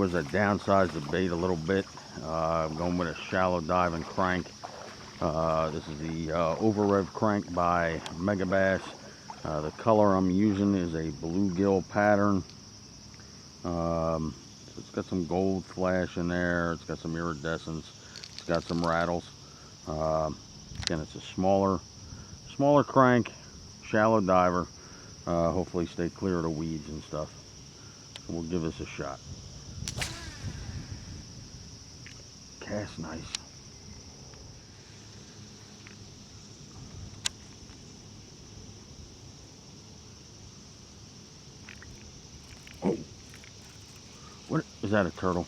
was I downsized the bait a little bit. I'm going with a shallow diving crank. This is the Over Rev Crank by Megabass. The color I'm using is a bluegill pattern. So it's got some gold flash in there. It's got some iridescence. It's got some rattles. Again, it's a smaller crank, shallow diver. Hopefully stay clear of the weeds and stuff. So we'll give this a shot. Cast nice. Oh, what is that? A turtle?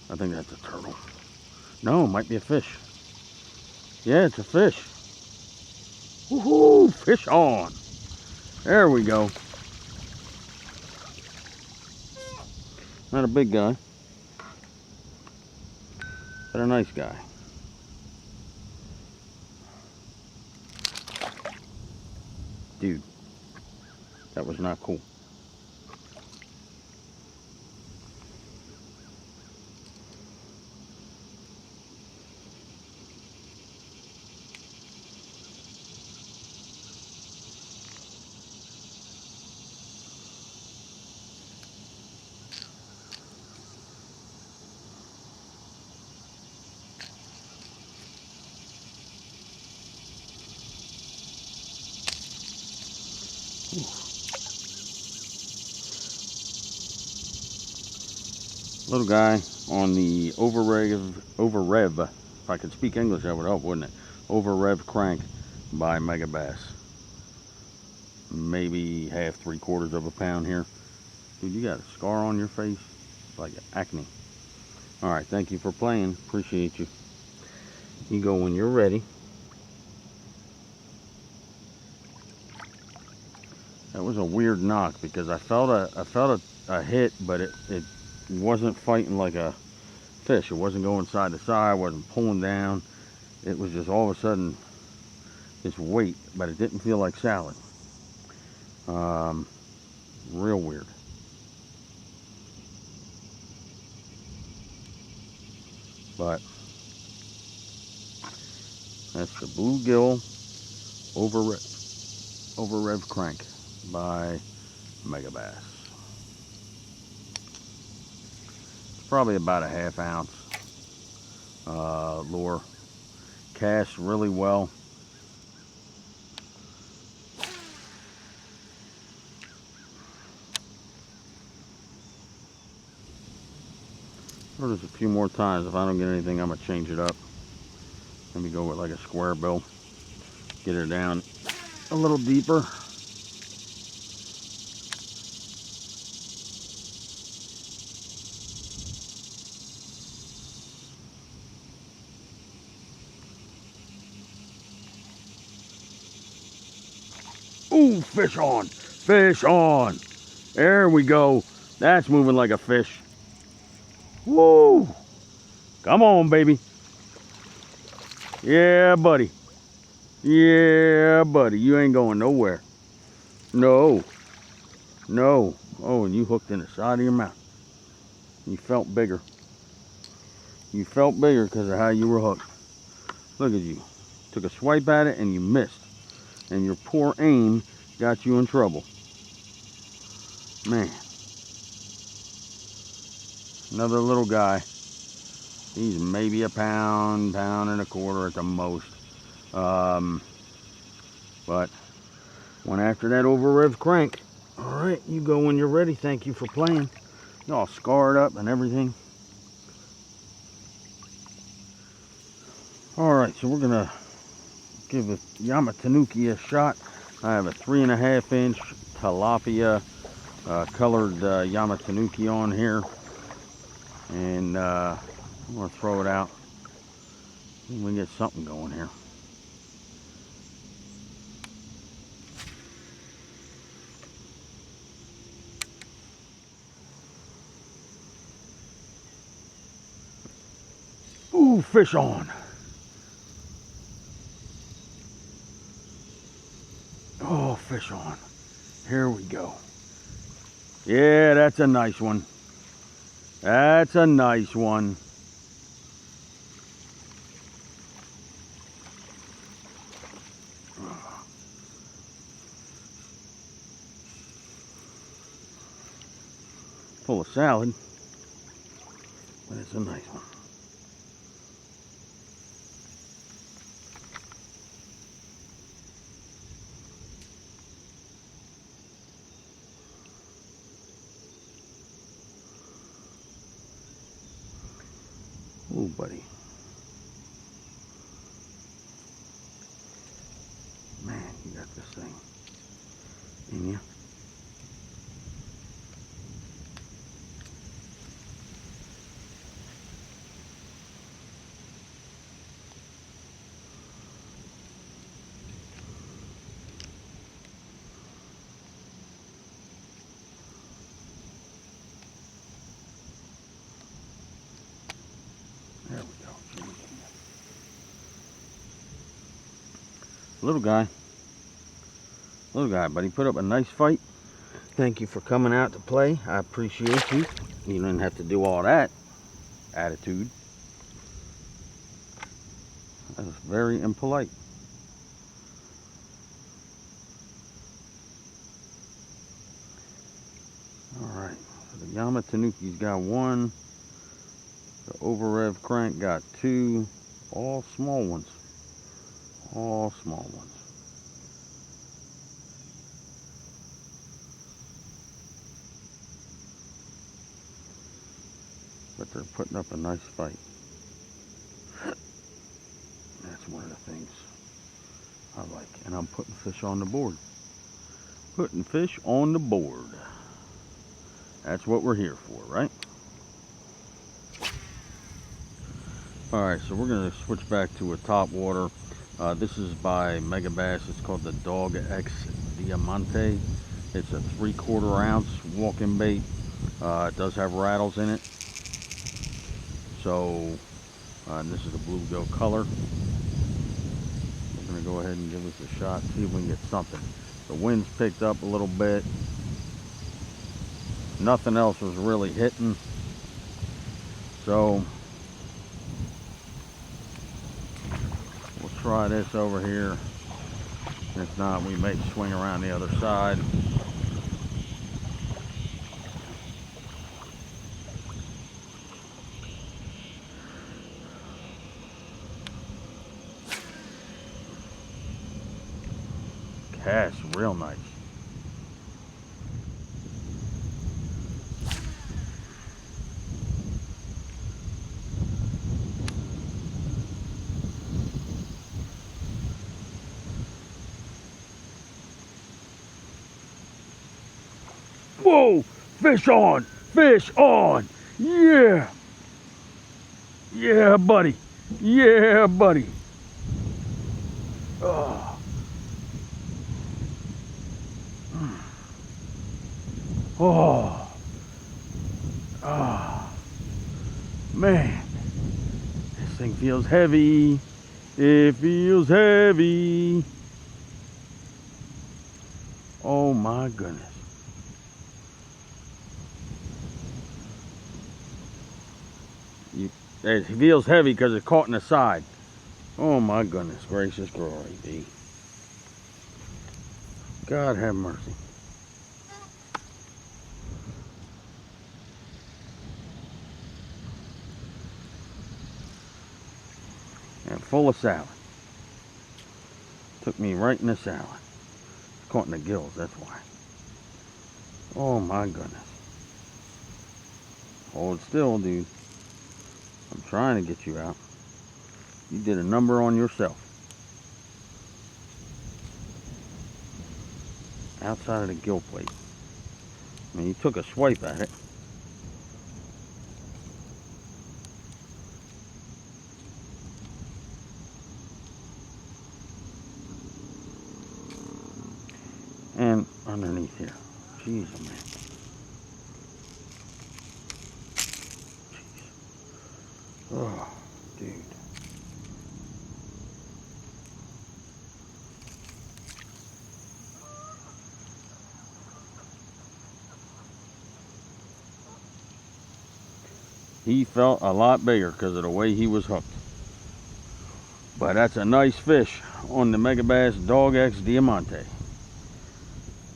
I think that's a turtle. No, it might be a fish. Yeah, it's a fish. Woohoo! Fish on. There we go. Not a big guy, but a nice guy. Dude, that was not cool. Little guy on the Over Rev, if I could speak English that would help, wouldn't it? Over Rev Crank by Megabass. Maybe half, 3/4 of a pound here. Dude, you got a scar on your face? It's like acne. Alright, thank you for playing. Appreciate you. You go when you're ready. That was a weird knock because I felt a hit, but it wasn't fighting like a fish. It wasn't going side to side, wasn't pulling down. It was just all of a sudden this weight, but it didn't feel like salad. Real weird. But that's the bluegill Over Rev Crank by Megabass. Probably about a 1/2 ounce lure. Casts really well. There's a few more times. If I don't get anything, I'm gonna change it up. Maybe go with like a square bill. Get her down a little deeper. Ooh, fish on. Fish on. There we go. That's moving like a fish. Woo! Come on, baby. Yeah, buddy. Yeah, buddy. You ain't going nowhere. No. No. Oh, and you hooked in the side of your mouth. You felt bigger. You felt bigger because of how you were hooked. Look at you. Took a swipe at it and you missed. And your poor aim got you in trouble. Man. Another little guy. He's maybe a pound, 1.25 at the most. But went after that Over Rev Crank. Alright, you go when you're ready. Thank you for playing. You're all scarred up and everything. Alright, so we're gonna give the Yamatanuki a shot. I have a 3.5 inch tilapia colored Yamatanuki on here. And I'm gonna throw it out. We can get something going here. Ooh, fish on. Oh, fish on. Here we go. Yeah, that's a nice one. That's a nice one. Full of salad, but it's a nice one. Oh, buddy. Man, you got this thing in you. There we go. Little guy, but he put up a nice fight. Thank you for coming out to play. I appreciate you. You didn't have to do all that attitude. That was very impolite. Alright, so the Yama Tanuki's got one. The Over Rev Crank got two. All small ones. All small ones. But they're putting up a nice fight. That's one of the things I like. And I'm putting fish on the board. Putting fish on the board. That's what we're here for, right? Alright, so we're going to switch back to a topwater. This is by Megabass. It's called the Dog X Diamante. It's a 3/4 ounce walking bait. It does have rattles in it. So, and this is the bluegill color. We're going to go ahead and give this a shot, see if we can get something. The wind's picked up a little bit. Nothing else was really hitting. So, we'll try this over here. If not, we may swing around the other side. Cast real nice. Whoa! Fish on! Fish on! Yeah! Yeah, buddy! Yeah, buddy! Oh. Oh. Oh. Man. This thing feels heavy. It feels heavy. Oh my goodness. It feels heavy because it's caught in the side. Oh my goodness gracious glory be. God have mercy. And full of salad. Took me right in the salad. Caught in the gills, that's why. Oh my goodness. Hold still, dude. I'm trying to get you out. You did a number on yourself. Outside of the gill plate. I mean, you took a swipe at it. And underneath here. Jeez, oh man. Jeez. Oh, dude. he felt a lot bigger because of the way he was hooked. But that's a nice fish on the Megabass Dog X Diamante.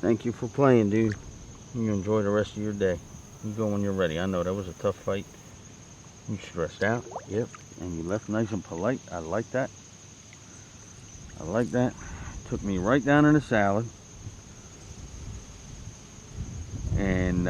Thank you for playing, dude. You enjoy the rest of your day. You go when you're ready. I know that was a tough fight. You stressed out. Yep. And you left nice and polite. I like that. I like that. Took me right down in the salad. And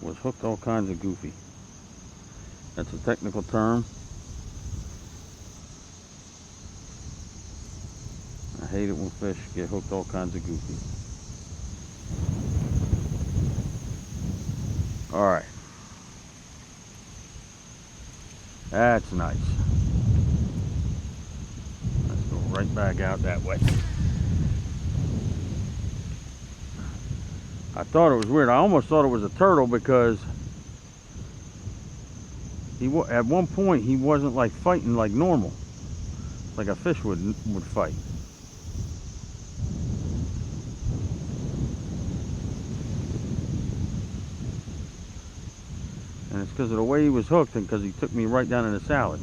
was hooked all kinds of goofy. That's a technical term. I hate it when fish get hooked all kinds of goofy. Alright. That's nice. Let's go right back out that way. I thought it was weird. I almost thought it was a turtle because at one point he wasn't like fighting like normal, like a fish would fight. And it's because of the way he was hooked and because he took me right down in the salad.